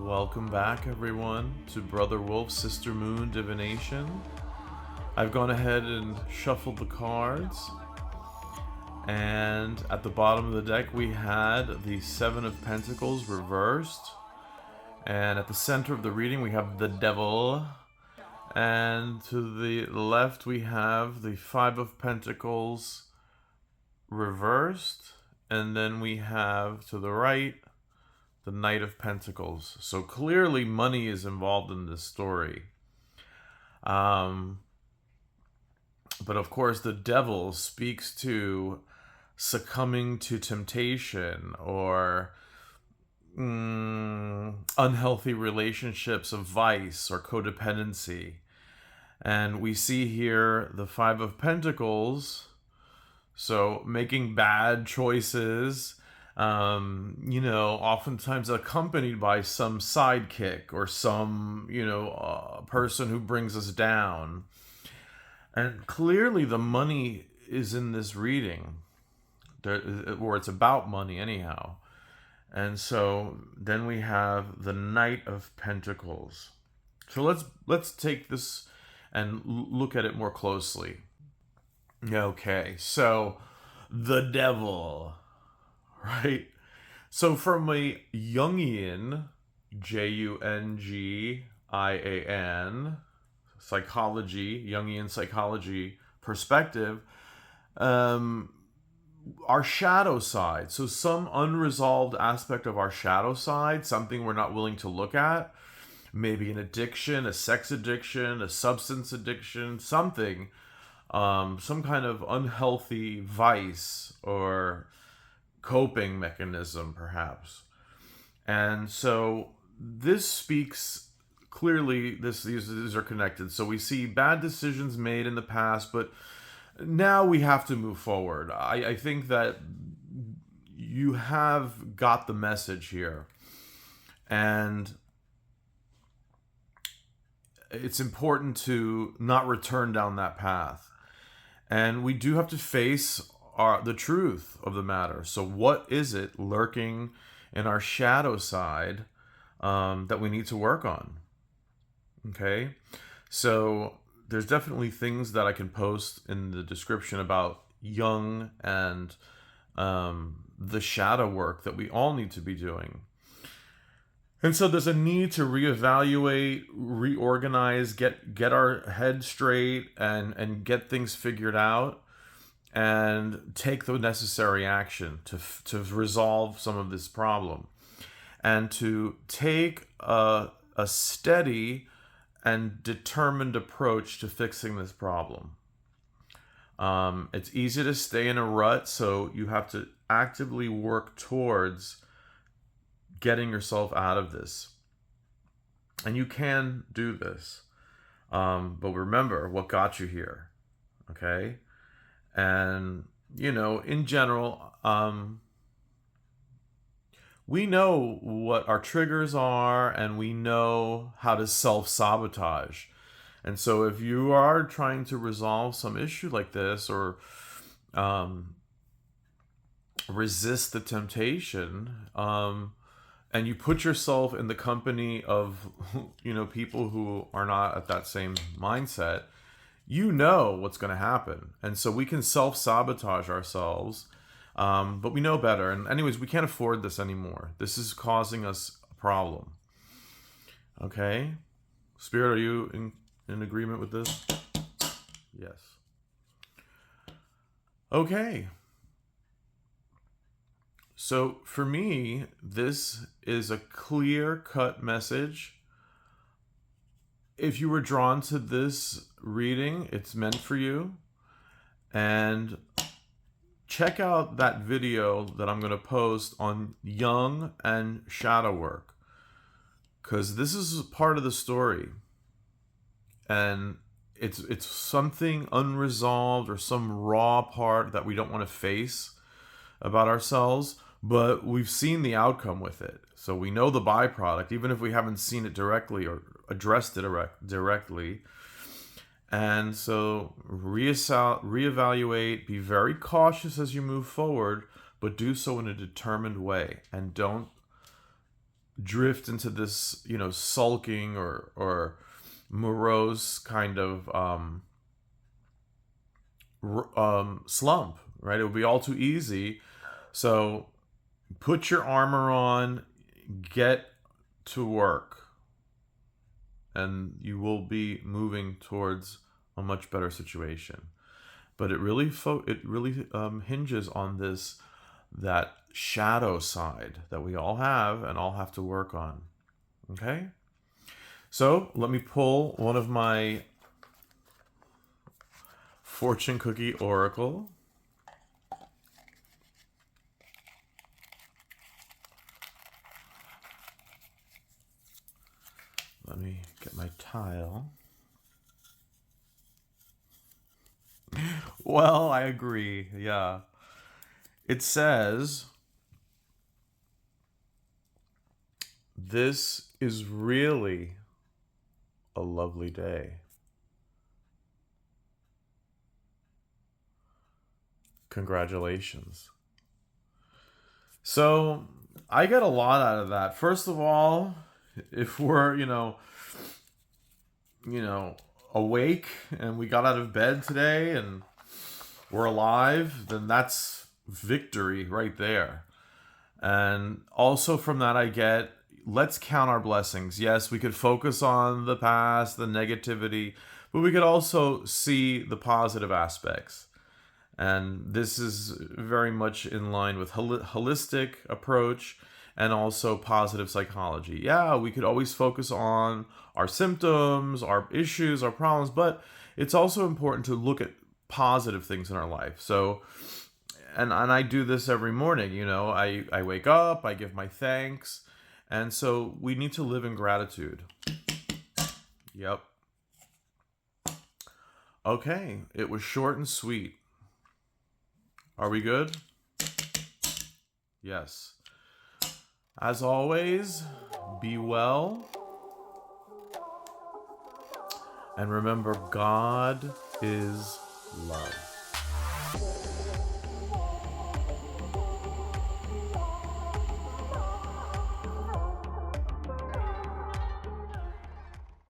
Welcome back, everyone, to Brother Wolf, Sister Moon Divination. I've gone ahead and shuffled the cards, and at the bottom of the deck we had the Seven of Pentacles reversed, and at the center of the reading we have the Devil, and to the left we have the Five of Pentacles reversed, and then we have to the right the Knight of Pentacles. So clearly money is involved in this story. But of course the Devil speaks to succumbing to temptation or unhealthy relationships of vice or codependency. And we see here the Five of Pentacles, so making bad choices, oftentimes accompanied by some sidekick or some, person who brings us down. And clearly the money is in this reading, or it's about money anyhow. And so then we have the Knight of Pentacles. So let's take this and look at it more closely. Okay, so the Devil, right? So from a Jungian, Jungian, psychology, Jungian psychology perspective, our shadow side, so some unresolved aspect of our shadow side, something we're not willing to look at, maybe an addiction, a sex addiction, a substance addiction, something, some kind of unhealthy vice or coping mechanism, perhaps. And so this speaks clearly, these are connected. So we see bad decisions made in the past, but now we have to move forward. I think that you have got the message here. And it's important to not return down that path. And we do have to face the truth of the matter. So what is it lurking in our shadow side that we need to work on? Okay, so there's definitely things that I can post in the description about Jung and the shadow work that we all need to be doing. And so there's a need to reevaluate, reorganize, get our head straight and get things figured out and take the necessary action to resolve some of this problem, and to take a steady and determined approach to fixing this problem. It's easy to stay in a rut, so you have to actively work towards getting yourself out of this. And you can do this. But remember what got you here. Okay? And, in general, we know what our triggers are and we know how to self-sabotage. And so if you are trying to resolve some issue like this or resist the temptation, and you put yourself in the company of, people who are not at that same mindset, you know what's going to happen. And so we can self-sabotage ourselves, but we know better. And anyways, we can't afford this anymore. This is causing us a problem. Okay? Spirit, are you in agreement with this? Yes. Okay. So for me, this is a clear-cut message. If you were drawn to this reading, it's meant for you. And check out that video that I'm going to post on Jung and shadow work, because this is part of the story. And it's something unresolved or some raw part that we don't want to face about ourselves, but we've seen the outcome with it. So we know the byproduct, even if we haven't seen it directly or addressed it directly. And so reevaluate, be very cautious as you move forward, but do so in a determined way. And don't drift into this, sulking or morose kind of slump, right? It would be all too easy. So put your armor on, get to work, and you will be moving towards a much better situation. But it really hinges on that shadow side that we all have and all have to work on. Okay? So let me pull one of my fortune cookie oracle. Let me get my tile. Well, I agree. Yeah. It says, this is really a lovely day. Congratulations. So I get a lot out of that. First of all, if we're, awake and we got out of bed today and we're alive, then that's victory right there. And also from that, I get, let's count our blessings. Yes, we could focus on the past, the negativity, but we could also see the positive aspects. And this is very much in line with holistic approach and also positive psychology. Yeah, we could always focus on our symptoms, our issues, our problems, but it's also important to look at positive things in our life. So, and I do this every morning, I wake up, I give my thanks. And so we need to live in gratitude. Yep. Okay, it was short and sweet. Are we good? Yes. As always, be well. And remember, God is love.